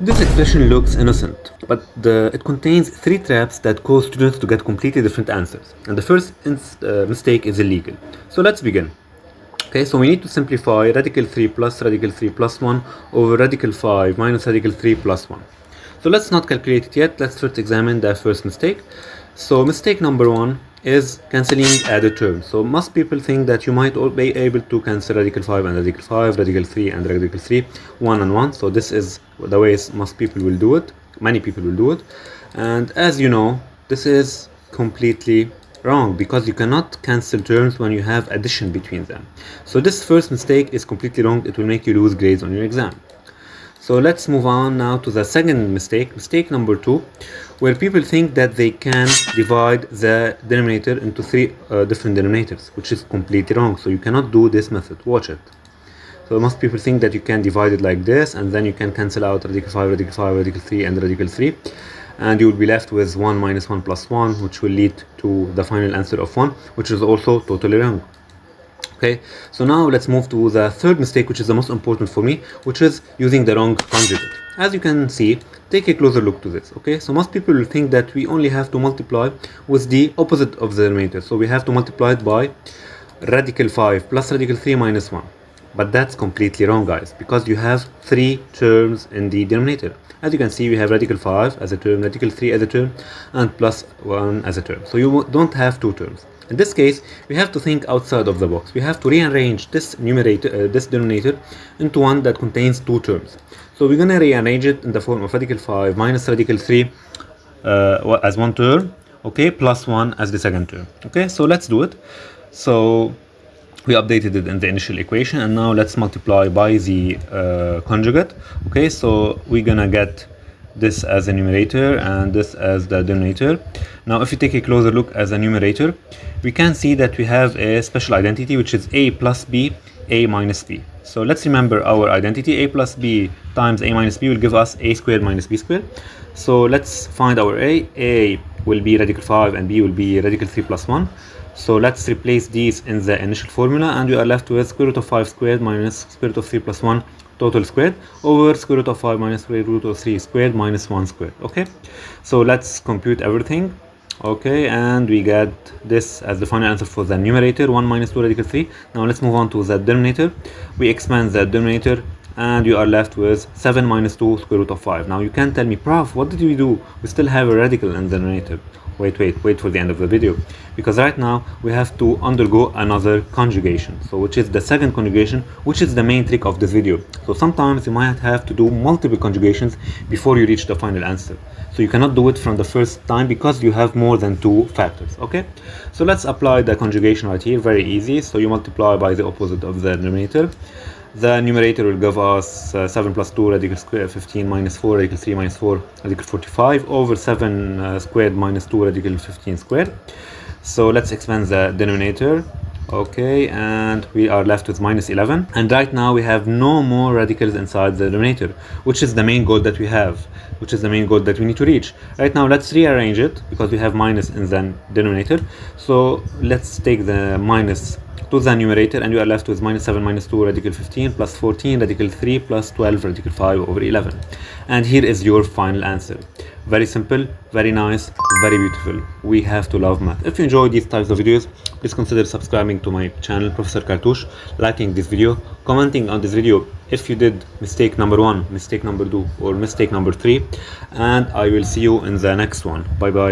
This expression looks innocent, but it contains three traps that cause students to get completely different answers. And the first mistake is illegal. So let's begin. Okay, so we need to simplify radical 3 plus radical 3 plus 1 over radical 5 minus radical 3 plus 1. So let's not calculate it yet. Let's first examine the first mistake. So mistake number 1 is cancelling added terms. So most people think that you might be able to cancel radical 5 and radical 5, radical 3 and radical 3, 1 and 1. So this is the way most people will do it. Many people will do it. And as you know, this is completely wrong because you cannot cancel terms when you have addition between them. So this first mistake is completely wrong. It will make you lose grades on your exam. So let's move on now to the second mistake, mistake number 2, where people think that they can divide the denominator into three different denominators, which is completely wrong. So you cannot do this method. Watch it. So most people think that you can divide it like this, and then you can cancel out radical 5, radical 5, radical 3, and radical 3. And you will be left with 1 minus 1 plus 1, which will lead to the final answer of 1, which is also totally wrong. Okay, so now let's move to the third mistake, which is the most important for me, which is using the wrong conjugate. As you can see, take a closer look to this. Okay, so most people will think that we only have to multiply with the opposite of the denominator. So we have to multiply it by radical 5 plus radical 3 minus 1. But that's completely wrong, guys, because you have three terms in the denominator. As you can see, we have radical 5 as a term, radical 3 as a term, and plus 1 as a term. So you don't have two terms. In this case, we have to think outside of the box. We have to rearrange this this denominator into one that contains two terms. So we're gonna rearrange it in the form of radical 5 minus radical 3 as one term, okay, plus 1 as the second term. Okay, so let's do it. So we updated it in the initial equation, and now let's multiply by the conjugate. Okay, so we're gonna get this as a numerator and this as the denominator. Now if you take a closer look as a numerator, we can see that we have a special identity, which is a plus b, a minus b. So let's remember our identity. A plus b times a minus b will give us a squared minus b squared. So let's find our a. A will be radical 5 and b will be radical 3 plus 1. So let's replace these in the initial formula, and we are left with square root of 5 squared minus square root of 3 plus 1 total squared over square root of 5 minus square root of 3 squared minus 1 squared. Okay, so let's compute everything. Okay, and we get this as the final answer for the numerator, 1 minus 2 radical 3. Now let's move on to the denominator. We expand the denominator, and you are left with 7 minus 2 square root of 5. Now you can tell me, Prof, what did we do? We still have a radical in the denominator. Wait for the end of the video, because right now we have to undergo another conjugation, so which is the second conjugation, which is the main trick of this video. So sometimes you might have to do multiple conjugations before you reach the final answer. So you cannot do it from the first time because you have more than two factors. Okay, so let's apply the conjugation right here. Very easy. So you multiply by the opposite of the denominator. The numerator will give us 7 plus 2 radical square 15 minus 4 radical 3 minus 4 radical 45 over 7 squared minus 2 radical 15 squared. So let's expand the denominator. Okay, and we are left with minus 11. And right now we have no more radicals inside the denominator, which is the main goal that we have, which is the main goal that we need to reach. Right now let's rearrange it because we have minus in the denominator. So let's take the minus to the numerator, and you are left with minus 7 minus 2 radical 15 plus 14 radical 3 plus 12 radical 5 over 11. And here is your final answer. Very simple, very nice, very beautiful. We have to love math. If you enjoy these types of videos, please consider subscribing to my channel, Professor Cartouche, liking this video, commenting on this video if you did mistake number 1, mistake number 2, or mistake number 3. And I will see you in the next one. Bye bye.